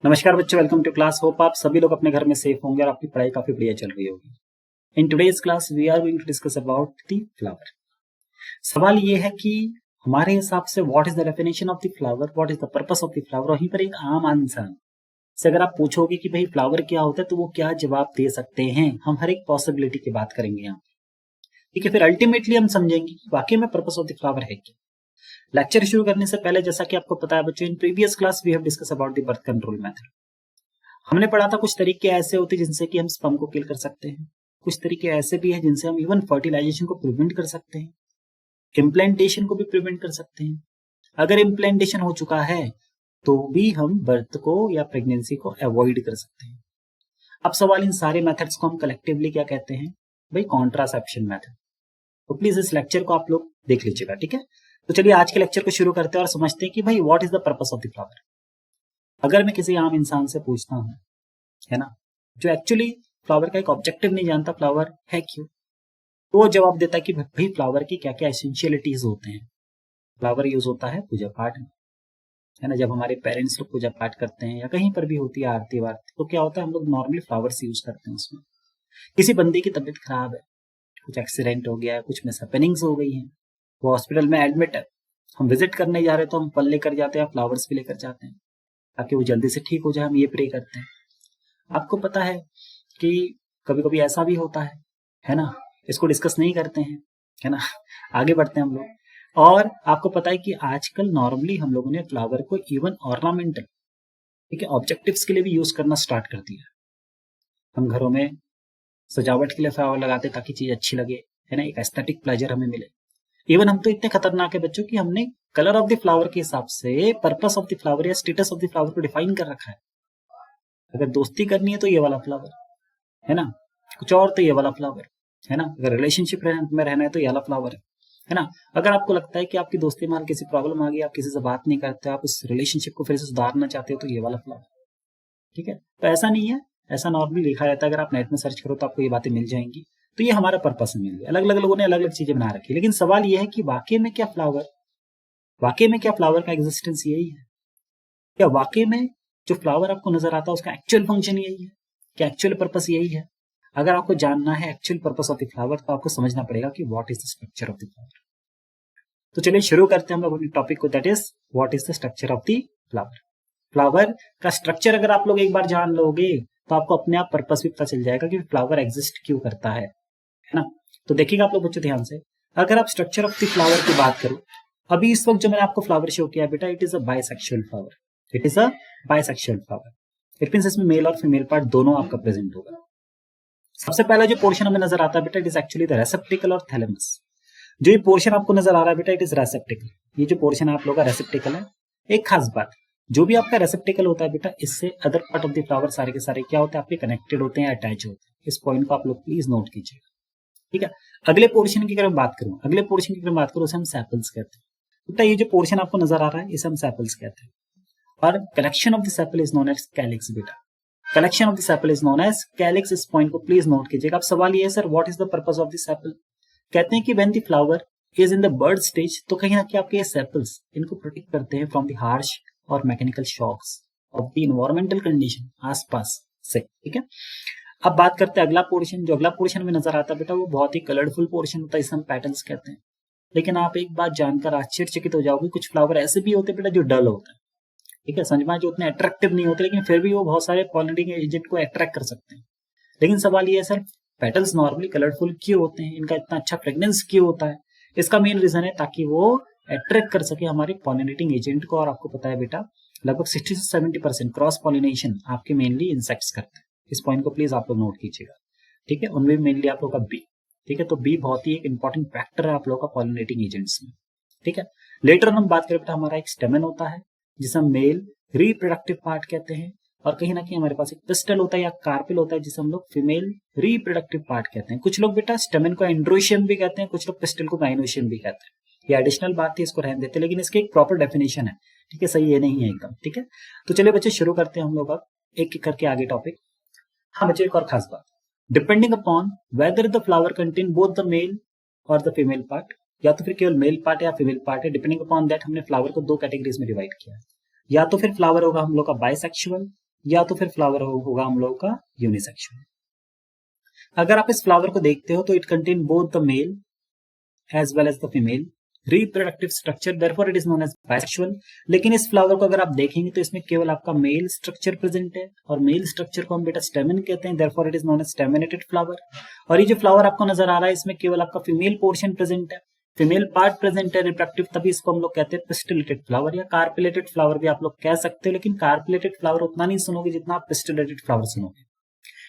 नमस्कार बच्चों, welcome to class. Hope आप सभी लोग अपने घर में सेफ होंगे और आपकी पढ़ाई काफी बढ़िया चल रही होगी। In today's class we are going to discuss about the flower. सवाल ये है कि हमारे हिसाब से what is the definition of the flower, what is the purpose of the flower. वहीं पर एक आम इंसान से अगर आप पूछोगे कि भाई फ्लावर क्या होता है तो वो क्या जवाब दे सकते हैं। हम हर एक पॉसिबिलिटी की बात करेंगे यहाँ, ठीक है। फिर अल्टीमेटली हम समझेंगे कि वाकई में पर्पस ऑफ द फ्लावर है क्या। लेक्चर शुरू करने से पहले जैसा कि आपको पता है बच्चों, in previous class we have discuss about the birth control method. हमने पढ़ा था कुछ तरीके ऐसे होते हैं जिनसे कि हम स्पर्म को किल कर सकते हैं, कुछ तरीके ऐसे भी हैं जिनसे हम इवन फर्टिलाइजेशन को प्रिवेंट कर सकते हैं, इम्प्लांटेशन को भी प्रिवेंट कर सकते हैं। अगर इम्प्लांटेशन हो चुका है तो भी हम बर्थ को या प्रेगनेंसी को अवॉइड कर सकते हैं। अब सवाल, इन सारे मेथड्स को हम कलेक्टिवली क्या कहते हैं? भाई कॉन्ट्रासेप्शन मेथड। तो प्लीज इस लेक्चर को आप लोग देख लीजिएगा, ठीक है। तो चलिए आज के लेक्चर को शुरू करते हैं और समझते हैं कि भाई what is the purpose of the flower. अगर मैं किसी आम इंसान से पूछता हूं, है ना, जो एक्चुअली फ्लावर का एक ऑब्जेक्टिव नहीं जानता फ्लावर है क्यों, तो वो जवाब देता है कि भाई फ्लावर की क्या क्या एसेंशियलिटीज होते हैं। फ्लावर यूज होता है पूजा पाठ में, है ना। जब हमारे पेरेंट्स लोग पूजा पाठ करते हैं या कहीं पर भी होती है आरती वारती, तो क्या होता है, हम लोग नॉर्मली फ्लावर्स यूज करते हैं उसमें। किसी बंदे की तबीयत खराब है, कुछ एक्सीडेंट हो गया है, कुछ मिसहैपनिंग्स हो गई हैं, वो हॉस्पिटल में एडमिट है, हम विजिट करने जा रहे हैं तो हम फल लेकर जाते हैं, फ्लावर्स भी लेकर जाते हैं ताकि वो जल्दी से ठीक हो जाए। हम ये प्रे करते हैं। आपको पता है कि कभी कभी ऐसा भी होता है ना। इसको डिस्कस नहीं करते हैं, है ना, आगे बढ़ते हैं हम लोग। और आपको पता है कि आजकल नॉर्मली हम लोगों ने फ्लावर को इवन ऑर्नामेंटल, ठीक है, ऑब्जेक्टिव्स के लिए भी यूज करना स्टार्ट कर दिया। हम घरों में सजावट के लिए फ्लावर लगाते हैं ताकि चीज अच्छी लगे, है ना, एक एस्थेटिक प्लेजर हमें मिले। इवन हम तो इतने खतरनाक है बच्चों कि हमने कलर ऑफ द फ्लावर के हिसाब से पर्पस ऑफ द फ्लावर या स्टेटस ऑफ द फ्लावर को डिफाइन कर रखा है। अगर दोस्ती करनी है तो ये वाला फ्लावर, है ना, कुछ और तो ये वाला फ्लावर, है ना, अगर रिलेशनशिप में रहना है तो ये वाला फ्लावर है ना। अगर आपको लगता है कि आपकी दोस्ती में किसी प्रॉब्लम आ गई, आप किसी से बात नहीं करते, आप उस रिलेशनशिप को फिर से सुधारना चाहते हो, तो ये वाला फ्लावर, ठीक है। तो ऐसा नहीं है, ऐसा नॉर्मली लिखा जाता है। अगर आप नेट में सर्च करो तो आपको ये बातें मिल जाएंगी। तो ये हमारा पर्पस है, मिल गया। अलग अलग लोगों ने अलग अलग चीजें बना रखी है, लेकिन सवाल ये है कि वाकई में क्या फ्लावर का एग्जिस्टेंस यही है? क्या वाकई में जो फ्लावर आपको नजर आता है उसका एक्चुअल फंक्शन यही है? क्या एक्चुअल पर्पस यही है? अगर आपको जानना है actual purpose of the flower तो आपको समझना पड़ेगा कि what is the structure of the flower. तो चलिए शुरू करते हैं हम लोग अपने टॉपिक को, that is what is the structure of the flower. Flower का स्ट्रक्चर अगर आप लोग एक बार जान लोगे तो आपको अपने आप पर्पस भी पता चल जाएगा कि फ्लावर एग्जिस्ट क्यों करता है ना। तो देखिएगा आप लोग बच्चों ध्यान से, अगर आप स्ट्रक्चर ऑफ द फ्लावर की बात करो, अभी इस वक्त जो मैंने आपको फ्लावर शो किया बेटा, it is a bisexual flower. It is a bisexual flower. It means इसमें मेल और फीमेल पार्ट दोनों आपका प्रेजेंट होगा। सबसे पहला जो पोर्शन हमें नजर आता है बेटा, it is actually the receptacle और थैलेमस। जो ये पोर्शन आपको नजर आ रहा है बेटा, इट इज रेसेप्टिकल। ये जो पोर्शन आप लोग का रेसेप्टिकल है, एक खास बात, जो भी आपका रेसेप्टिकल होता है बेटा, इससे other part of the flower सारे के सारे क्या होते हैं, आपके कनेक्टेड होते हैं, अटैच होते हैं। इस पॉइंट को आप लोग प्लीज नोट कीजिएगा, ठीक है। अगले पोर्शन की अगर मैं बात करूं, उसे हम सैपल्स कहते हैं। बेटा ये जो पोर्शन आपको नजर आ रहा है इसे हम सैपल्स कहते हैं, और collection of the sepal is known as calyx बेटा। Collection of the sepal is known as calyx. इस पॉइंट को प्लीज नोट कीजिएगा। अब सवाल ये है sir, what is the purpose of the sepal? कहते हैं कि when the flower is in the bird stage, तो कहीं ना कहीं आपके ये सेपल्स इनको प्रोटेक्ट करते हैं फ्रॉम द हार्श और mechanical shocks of the environmental condition आसपास से, ठीक है। अब बात करते हैं अगला पोर्शन। जो अगला पोर्शन में नजर आता है बेटा, वो बहुत ही कलरफुल पोर्शन होता है, इसे हम पेटल्स कहते हैं। लेकिन आप एक बात जानकर आश्चर्यचकित हो जाओगे, कुछ फ्लावर ऐसे भी होते हैं बेटा जो डल होता है, ठीक है, समझ में, जो उतने अट्रैक्टिव नहीं होते, लेकिन फिर भी वो बहुत सारे पॉलिनेटिंग एजेंट को अट्रैक्ट कर सकते हैं। लेकिन सवाल ये है सर, पेटल्स नॉर्मली कलरफुल क्यों होते हैं, इनका इतना अच्छा फ्रेग्रेंस क्यों होता है? इसका मेन रीजन है ताकि वो अट्रैक्ट कर सके हमारे पॉलिनेटिंग एजेंट को। और आपको पता है बेटा, लगभग 60 से 70% क्रॉस पॉलिनेशन आपके मेनली इंसेक्ट्स करते हैं। इस पॉइंट को प्लीज आप लोग नोट कीजिएगा, ठीक है। उनमें मेनली आप लोग का बी, ठीक है। तो बी बहुत ही एक इंपॉर्टेंट फैक्टर है आप लोग का पॉलिनेटिंग एजेंट्स में, ठीक है। लेटर हम बात करें बेटा, हमारा एक स्टेमन होता है जिसे हम मेल रिप्रोडक्टिव पार्ट कहते हैं, और कहीं ना कहीं हमारे पास एक पिस्टल होता है या कार्पेल होता है जिसे हम लोग फीमेल रिप्रोडक्टिव पार्ट कहते हैं। कुछ लोग बेटा स्टेमन को एंड्रोशियम भी कहते हैं, कुछ लोग पिस्टल को गाइनोशियम भी कहते हैं। ये एडिशनल बात थी, इसको रहने देते हैं, लेकिन इसकी एक प्रॉपर डेफिनेशन है, ठीक है, सही ये नहीं है एकदम, ठीक है। तो चलिए बच्चे शुरू करते हैं हम लोग अब एक एक करके आगे टॉपिक। हाँ बच्चे, एक और खास बात, depending upon whether the flower contain both the male और द फीमेल पार्ट, या तो फिर केवल मेल पार्ट या फीमेल पार्ट है, डिपेंडिंग अपॉन दैट हमने फ्लावर को दो कैटेगरीज में डिवाइड किया है। या तो फिर फ्लावर होगा हम लोग का बाइसेक्सुअल, या तो फिर फ्लावर होगा हम लोगों का यूनिसेक्सुअल। अगर आप इस फ्लावर को देखते हो तो it contain both the male as well as the female reproductive structure, therefore it is known as bisexual. लेकिन इस फ्लावर को अगर आप देखेंगे तो इसमें केवल आपका मेल स्ट्रक्चर प्रेजेंट है, और मेल स्ट्रक्चर को हम बेटा स्टेमन कहते हैं, therefore it is known as staminated flower. और ये जो फ्लावर आपको नजर आ रहा है इसमें केवल आपका फीमेल पोर्शन प्रेजेंट है, फीमेल पार्ट प्रेजेंट है रिप्रोडक्टिव, तभी इसको हम लोग कहते हैं पिस्टिलेटेड फ्लावर या कार्पिलेटेड फ्लावर भी आप लोग कह सकते हो। लेकिन कार्पिलेटेड फ्लावर उतना नहीं सुनोगे जितना आप पिस्टिलेटेड फ्लावर सुनोगे।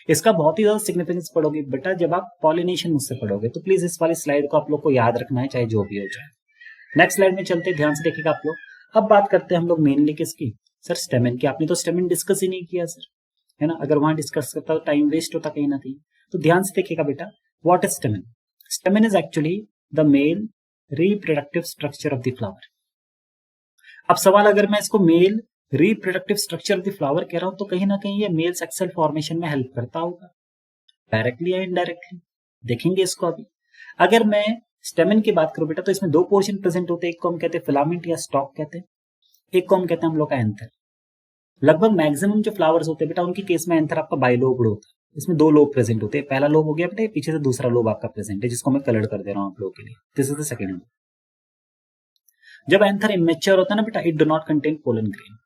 इसका बहुत ही ज्यादा सिग्निफिकेंस पढ़ोगे बेटा जब आप पॉलिनेशन मुझसे पढ़ोगे, तो प्लीज इस वाली स्लाइड को आप लोग को याद रखना है, चाहे जो भी हो जाए। नेक्स्ट स्लाइड में चलते, ध्यान से देखिएगा आप लोग। अब बात करते हैं हम लोग मेनली किसकी, सर स्टेमन की। आपने तो स्टेमन डिस्कस ही नहीं किया सर, है ना, अगर वहां डिस्कस करता तो टाइम वेस्ट होता कहीं ना कहीं। तो ध्यान से देखिएगा बेटा, what is स्टेमन? स्टेमन is actually the male reproductive structure of the flower. अब सवाल, अगर मैं इसको male reproductive structure of the flower कह रहा हूं तो कहीं ना कहीं ये मेल सेक्स सेल फॉर्मेशन में हेल्प करता होगा, डायरेक्टली या इनडायरेक्टली, देखेंगे इसको अभी। अगर मैं स्टेमन की बात करूं बेटा तो इसमें दो पोर्शन प्रेजेंट होते हैं, एक को हम कहते हैं फिलामेंट या स्टॉक कहते हैं, एक को हम कहते हैं हम लोग का एंथर। लगभग मैक्सिमम जो फ्लावर्स होते हैं बेटा उनकी केस में एंथर आपका बाइलोब्ड होता है, इसमें दो लोब प्रेजेंट होते हैं। पहला लोब हो गया बेटा, पीछे से दूसरा लोब आपका प्रेजेंट है, जिसको मैं कलर कर दे रहा हूं आप लोगों के लिए। This is the second lobe. जब एंथर इमेच्योर होता है ना बेटा, it do not contain pollen grain.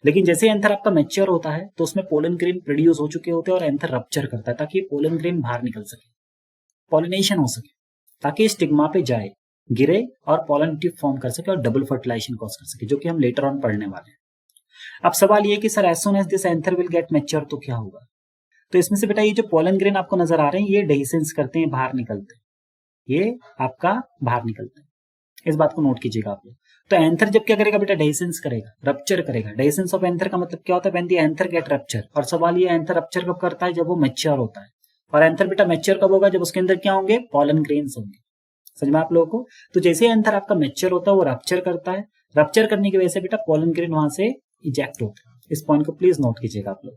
लेकिन जैसे एंथर आपका मैच्योर होता है तो उसमें पोलन ग्रेन प्रोड्यूस हो चुके होते हैं और एंथर रप्चर करता है ताकि पोलन ग्रेन बाहर निकल सके, पॉलिनेशन हो सके, ताकि स्टिग्मा पे जाए, गिरे और पोलन ट्यूब फॉर्म कर सके और डबल फर्टिलाइजेशन कॉज कर सके, जो कि हम लेटर ऑन पढ़ने वाले हैं। अब सवाल ये कि sir as soon as this anther will get mature तो क्या होगा? तो इसमें से बेटा ये जो पोलन ग्रेन आपको नजर आ रहे हैं ये डेहिसेंस करते हैं, बाहर निकलते हैं, ये आपका बाहर निकलते हैं। इस बात को नोट कीजिएगा आप लोग। तो एंथर जब क्या करेगा बेटा, डेहिसेंस करेगा, रप्चर करेगा। डेहिसेंस ऑफ एंथर का मतलब क्या होता है? When the anther get rupture. और सवाल ये एंथर रप्चर कब करता है? जब वो मैच्योर होता है। और एंथर बेटा मैच्योर कब होगा? जब उसके अंदर क्या होंगे? पोलन ग्रेन्स होंगे। समझ में आप लोगों को? तो जैसे एंथर आपका मैच्योर होता है वो रप्चर करता है, रप्चर करने की वजह से बेटा पोलन ग्रेन वहां से इजेक्ट होता है। इस पॉइंट को प्लीज नोट कीजिएगा आप लोग।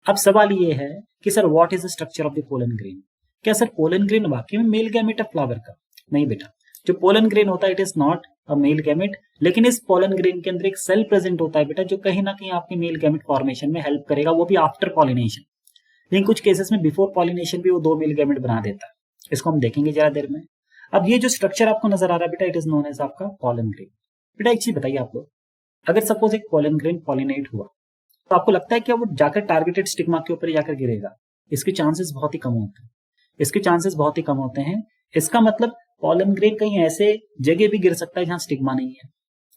अब सवाल ये है कि sir what is the structure of the pollen grain? क्या सर पोलन ग्रेन वाकई में मेल गैमेट है फ्लावर का? नहीं बेटा, जो पोलन ग्रेन होता है it is not a male gamete, लेकिन इस पोलन ग्रेन के अंदर एक सेल प्रेजेंट होता है बेटा जो कहीं ना कहीं आपके मेल गैमेट फॉर्मेशन में हेल्प करेगा, वो भी आफ्टर पॉलिनेशन। लेकिन कुछ केसेस में बिफोर पॉलिनेशन भी वो दो मेल गैमेट बना देता है, इसको हम देखेंगे जरा देर में। अब ये जो स्ट्रक्चर आपको नजर आ रहा है बेटा, इट इज नोन एज आपका पोलन ग्रेन। बेटा एक चीज बताइए आप लोग, अगर सपोज एक पोलन ग्रेन पॉलिनेट हुआ तो आपको लगता है कि वो जाकर टारगेटेड स्टिग्मा के ऊपर जाकर गिरेगा? इसके चांसेस बहुत ही कम होते हैं, इसके चांसेस बहुत ही कम होते हैं। इसका मतलब पोलन ग्रेन कहीं ऐसे जगह भी गिर सकता है जहां स्टिग्मा नहीं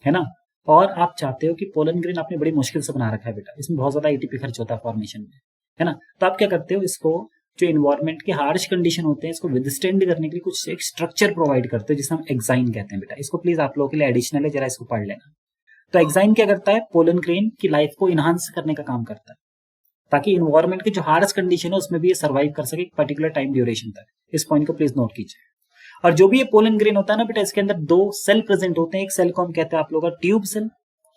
है ना। और आप चाहते हो कि पोलन ग्रेन आपने बड़ी मुश्किल से बना रखा है बेटा, इसमें बहुत ज्यादा एटीपी खर्च होता है फॉर्मेशन में, है ना। तो आप क्या करते हो, इसको जो इन्वायरमेंट के हार्श कंडीशन होते हैं इसको विदस्टैंड करने के लिए कुछ एक स्ट्रक्चर प्रोवाइड करते हैं जिसे हम एक्साइन कहते हैं बेटा। इसको प्लीज आप लोगों के लिए एडिशनल है, जरा इसको पढ़ लेना। तो एक्साइन क्या करता है? पोलन ग्रेन की लाइफ को इनहांस करने का काम करता है, ताकि इन्वायरमेंट की जो हार्श कंडीशन है उसमें भी ये सर्वाइव कर सके एक पर्टिकुलर टाइम ड्यूरेशन तक। इस पॉइंट को प्लीज नोट कीजिए। और जो भी ये पोलन ग्रेन होता है ना बेटा, इसके अंदर दो सेल प्रेजेंट होते हैं। एक सेल को हम कहते हैं आप लोगों का ट्यूब सेल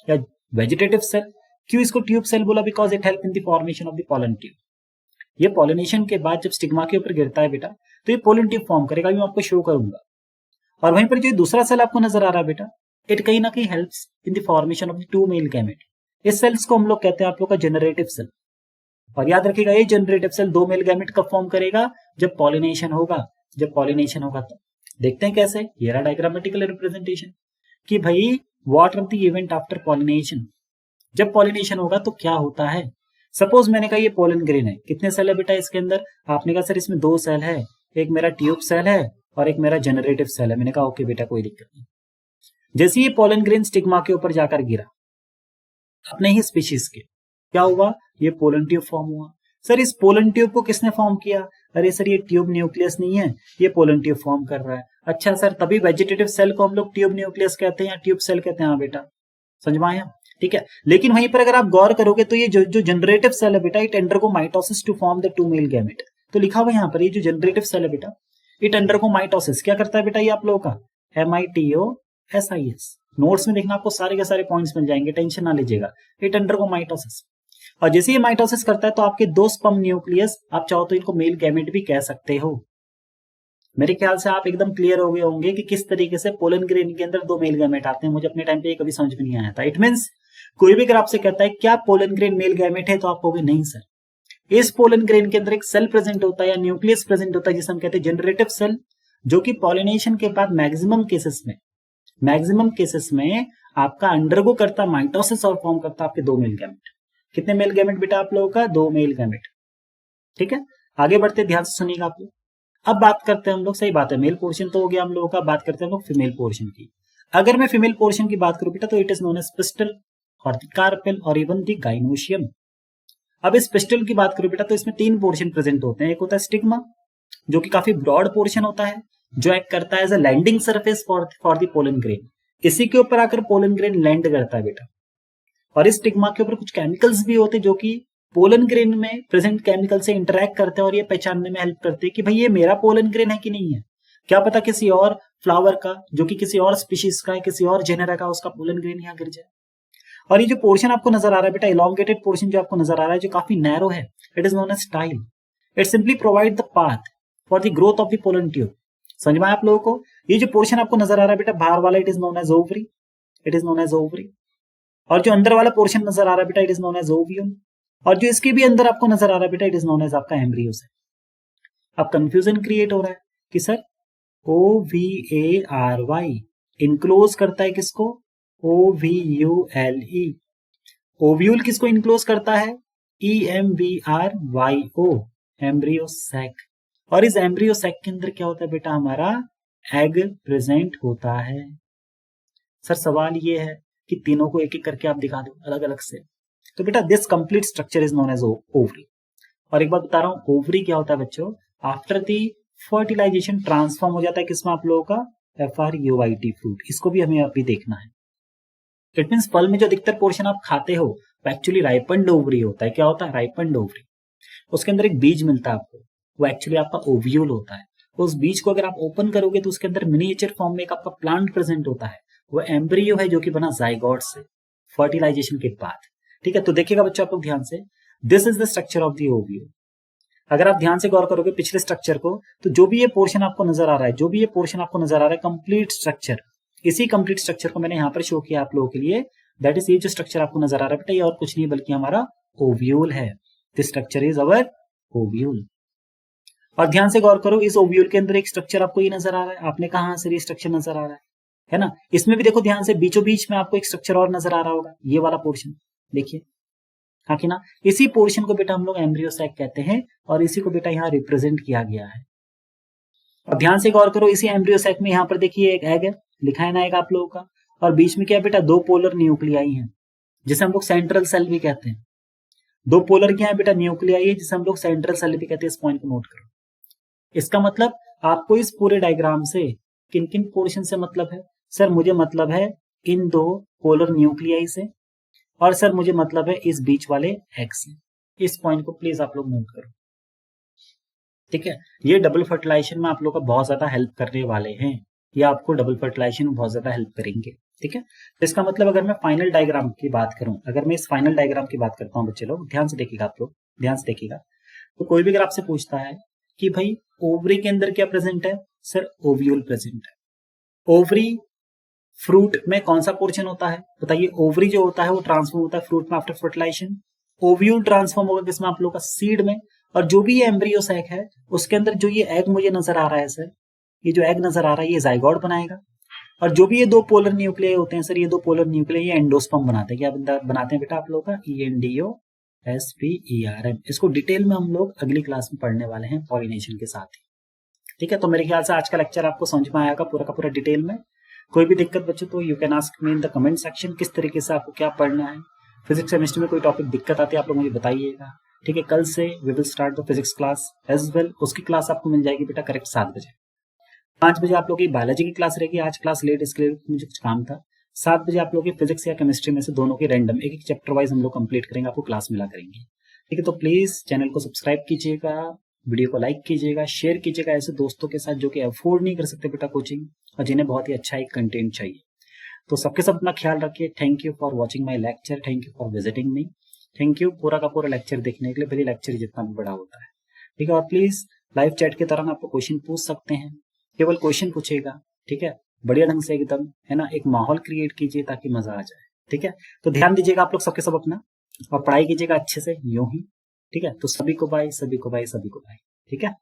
या वेजिटेटिव सेल। क्यों इसको ट्यूब सेल बोला? Because it help in the formation of the pollen tube. ये पॉलिनेशन के बाद जब स्टिग्मा के ऊपर गिरता है बेटा तो ये पोलन ट्यूब फॉर्म करेगा, मैं आपको शो करूंगा। और वहीं पर जो दूसरा सेल आपको नजर आ रहा है बेटा, इट कहीं ना कहीं helps in the formation of the two male gamete. इस सेल्स को हम लोग कहते हैं आप लोग का जनरेटिव सेल। और याद रखिएगा ये जनरेटिव सेल दो मेल गैमेट कब फॉर्म करेगा? जब पॉलिनेशन होगा। जब पॉलिनेशन होगा तो देखते हैं कैसे। ये रहा डायग्रामेटिकल रिप्रेजेंटेशन कि भाई what are the event after pollination. जब पॉलिनेशन होगा तो क्या होता है? सपोज मैंने कहा ये पोलन ग्रेन है, कितने सेल है बेटा इसके अंदर? आपने कहा सर इसमें दो सेल है, एक मेरा ट्यूब सेल है और एक मेरा जनरेटिव सेल है। मैंने कहा ओके बेटा कोई दिक्कत नहीं। जैसे ये पोलन ग्रेन स्टिग्मा के ऊपर जाकर गिरा अपने ही स्पीशीज के, क्या हुआ? ये पोलन ट्यूब फॉर्म हुआ। सर इस पोलन ट्यूब को किसने फॉर्म किया? अरे सर ये ट्यूब न्यूक्लियस नहीं है, ये पोलन ट्यूब फॉर्म कर रहा है। अच्छा सर, तभी वेजिटेटिव सेल को हम लोग ट्यूब न्यूक्लियस कहते हैं या ट्यूब सेल कहते हैं? हाँ बेटा, समझ में आया? ठीक है। लेकिन वहीं पर अगर आप गौर करोगे तो ये जो जनरेटिव सेल है बेटा, it undergo mitosis to form the two male gamete. तो लिखा हुआ यहाँ पर ये जो जनरेटिव सेल है बेटा, इट अंडरगो माइटोसिस। क्या करता है बेटा ये आप लोगों का? MITOSIS। नोट्स में देखना आपको सारे के सारे पॉइंट्स मिल जाएंगे, टेंशन ना लीजिएगा। It undergo mitosis. और जैसे ये माइटोसिस करता है तो आपके दो स्पर्म न्यूक्लियस, आप चाहो तो इनको मेल गैमेट भी कह सकते हो। मेरे ख्याल से आप एकदम क्लियर हो गए होंगे कि किस तरीके से पोलन ग्रेन के अंदर दो मेल गैमेट आते हैं। मुझे अपने टाइम पे कभी समझ में नहीं आया था। इट मींस कोई भी अगर आपसे कहता है क्या पोलन ग्रेन मेल गैमेट है, तो आप कहोगे नहीं सर। इस पोलन ग्रेन के अंदर एक सेल प्रेजेंट होता है या न्यूक्लियस प्रेजेंट होता है जिसे हम कहते हैं जनरेटिव सेल, जो कि पॉलिनेशन के बाद मैक्सिमम केसेस में आपका अंडरगो करता माइटोसिस और फॉर्म करता आपके 2 मेल गैमेट। कितने मेल गैमेट बेटा आप लोगों का? 2 मेल गैमेट। ठीक है, आगे बढ़ते ध्यान से सुनिएगा आप लोग। अब बात करते हैं हम लोग, सही बात है मेल पोर्शन तो हो गया हम लोगों का, बात करते हैं हम लोग फीमेल पोर्शन की। अगर मैं फीमेल पोर्शन की बात करूं बेटा तो it is known as pistil और द कार्पेल और इवन द गाइनोशियम। अब इस पिस्टल की बात करूं बेटा तो इसमें 3 पोर्शन प्रेजेंट होते हैं। एक होता है स्टिग्मा, जो कि काफी ब्रॉड पोर्शन होता है, जो एक्ट करता है as a landing surface for the pollen grain. इसी के ऊपर आकर पोलन ग्रेन लैंड करता है बेटा। और इस स्टिग्मा के ऊपर कुछ केमिकल्स भी होते हैं जो कि पोलन ग्रेन में प्रेजेंट केमिकल से इंटरेक्ट करते हैं और ये पहचानने में हेल्प करते हैं कि भाई ये मेरा पोलन ग्रेन है कि नहीं है। क्या पता किसी और फ्लावर का, जो कि किसी और स्पीशीज का है, किसी और जेनेरा का, उसका पोलन ग्रेन यहाँ गिर जाए। और ये जो पोर्शन आपको नजर आ रहा है बेटा, इलॉन्गेटेड पोर्शन जो आपको नजर आ रहा है, जो काफी नैरो है, it is known as style. It simply provide the path for the growth of the pollen tube. समझ में आया आप लोगों को? ये जो पोर्शन आपको नजर आ रहा है बेटा बाहर वाला, it is known as ovary, it is known as ovary. और जो अंदर वाला पोर्शन नजर आ रहा है बेटा, it is known as ovule. और जो इसके भी अंदर आपको नजर आ रहा है बेटा, इट इज नोन एज आपका एम्ब्रियो सेल। अब कंफ्यूजन क्रिएट हो रहा है कि सर OVARY इनक्लोज करता है किसको? OVULE। ओव्यूल किसको इनक्लोज करता है? EMBRYO, embryo sac. और इस एम्ब्रियो सैक के अंदर क्या होता है बेटा? हमारा एग प्रेजेंट होता है। सर सवाल ये है कि तीनों को एक एक करके आप दिखा दो अलग अलग से। तो बेटा this complete structure is known as ovary. और एक बात बता रहा हूं, ओवरी क्या होता है बच्चों? आफ्टर दी फर्टिलाइजेशन ट्रांसफॉर्म हो जाता है किसमें आप लोगों का? FRUIT, fruit. इसको भी हमें अभी देखना है। इट मीन्स फल में जो अधिकतर पोर्शन आप खाते हो वो एक्चुअली राइपन्ड ओवरी होता है। क्या होता है? राइपन्ड ओवरी। उसके अंदर एक बीज मिलता है आपको, वो एक्चुअली आपका ओव्यूल होता है। उस बीज को अगर आप ओपन करोगे तो उसके अंदर मिनिएचर फॉर्म में एक आपका प्लांट प्रेजेंट होता है, वो एम्ब्रियो है जो कि बना जाइगोट से फर्टिलाइजेशन के बाद। ठीक है, तो देखिएगा बच्चों आप लोग ध्यान से, this is the structure of the ovule. अगर आप ध्यान से गौर करोगे पिछले स्ट्रक्चर को, तो जो भी ये पोर्शन आपको नजर आ रहा है, कंप्लीट स्ट्रक्चर, इसी कंप्लीट स्ट्रक्चर को मैंने यहाँ पर शो किया आप लोगों के लिए। दैट इज ये जो स्ट्रक्चर आपको नजर आ रहा है बेटा, ये और कुछ नहीं बल्कि हमारा ओव्यूल है। This structure is our ovule. और ध्यान से गौर करो, इस ओव्यूल के अंदर एक स्ट्रक्चर आपको ये नजर आ रहा है। आपने कहा सर ये स्ट्रक्चर नजर आ रहा है ना? इसमें भी देखो ध्यान से, बीचों बीच में आपको एक स्ट्रक्चर और नजर आ रहा होगा, ये वाला पोर्शन देखिए, हाँ कि ना? इसी पोर्शन को बेटा हम लोग एम्ब्रियो सैक कहते हैं और इसी को बेटा यहाँ रिप्रेजेंट किया गया है। और ध्यान से गौर करो, इसी एम्ब्रियो सैक में यहाँ पर देखिए एक एग है, लिखा है ना एक आप लोगों का, और बीच में क्या है बेटा? 2 पोलर न्यूक्लियाई हैं, जिसे हम लोग सेंट्रल सेल भी कहते हैं। 2 पोलर क्या है बेटा? न्यूक्लियाई है, जिसे हम लोग सेंट्रल सेल भी कहते हैं। इस पॉइंट को नोट करो। इसका मतलब आपको इस पूरे डायग्राम से किन किन पोर्शन से मतलब है? सर मुझे मतलब है इन 2 पोलर न्यूक्लियाई से, और सर मुझे मतलब है इस बीच वाले एग से। इस पॉइंट को प्लीज आप लोग नोट करो। ठीक है, ये डबल फर्टिलाइजेशन में आप लोग का बहुत ज्यादा हेल्प करने वाले हैं, ये आपको डबल फर्टिलाइजेशन में बहुत ज्यादा हेल्प करेंगे। ठीक है, तो इसका मतलब अगर मैं फाइनल डायग्राम की बात करूं, अगर मैं इस फाइनल डायग्राम की बात करता हूं बच्चे लोग, ध्यान से देखिएगा आप लोग, ध्यान से देखिएगा। तो कोई भी अगर आपसे पूछता है कि भाई ओवरी के अंदर क्या प्रेजेंट है? सर ओव्यूल प्रेजेंट है। ओवरी फ्रूट में कौन सा पोर्शन होता है बताइए? ओवरी जो होता है वो ट्रांसफॉर्म होता है फ्रूट में आफ्टर फर्टिलाइजेशन। ओव्यूल ट्रांसफॉर्म होगा किसमें? आप लोग का सीड में। और जो भी ये एम्ब्रियो सैक है उसके अंदर जो ये एग मुझे नजर आ रहा है सर, ये जो एग नजर आ रहा है ये जाइगोट बनाएगा। और जो भी ये 2 पोलर न्यूक्लियाई होते हैं सर, ये 2 पोलर न्यूक्लियाई ये एंडोस्पर्म बनाते हैं। क्या बनाते हैं बेटा आप लोग का? ENDOSPERM। इसको डिटेल में हम लोग अगली क्लास में पढ़ने वाले हैं पॉलिनेशन के साथ ही। ठीक है, तो मेरे ख्याल से आज का लेक्चर आपको समझ में आएगा पूरा का पूरा डिटेल में। कोई भी दिक्कत बच्चों तो you can ask me in the comment section, किस तरीके से आपको क्या पढ़ना है। फिजिक्स केमिस्ट्री में कोई टॉपिक दिक्कत आती है आप लोग मुझे बताइएगा। ठीक है, कल से we will start the physics class as well. उसकी क्लास आपको मिल जाएगी बेटा करेक्ट 7 बजे। 5 बजे आप लोग की बायोलॉजी की क्लास रहेगी। आज क्लास लेट इसके लिए मुझे कुछ काम था। 7 बजे आप लोग की फिजिक्स या केमिस्ट्री में से दोनों की रैंडम एक चैप्टर वाइज हम लोग कंप्लीट करेंगे, आपको क्लास मिला करेंगे। ठीक है, तो प्लीज चैनल को सब्सक्राइब कीजिएगा, वीडियो को लाइक कीजिएगा, शेयर कीजिएगा ऐसे दोस्तों के साथ जो कि अफोर्ड नहीं कर सकते बेटा कोचिंग, और जिन्हें बहुत ही अच्छा एक कंटेंट चाहिए। तो सबके सब अपना ख्याल रखिए। Thank you for watching my lecture, thank you for visiting me, thank you पूरा का पूरा लेक्चर देखने के लिए, भले लेक्चर जितना भी बड़ा होता है। ठीक है, और प्लीज लाइव चैट के दौरान आपको क्वेश्चन पूछ सकते हैं, केवल क्वेश्चन पूछेगा। ठीक है, बढ़िया ढंग से एकदम, है ना, एक माहौल क्रिएट कीजिए ताकि मजा आ जाए। ठीक है, तो ध्यान दीजिएगा आप लोग सबके सब अपना, और पढ़ाई कीजिएगा अच्छे से यूं ही। ठीक है, तो सभी को बाय, सभी को बाय, सभी को बाय। ठीक है।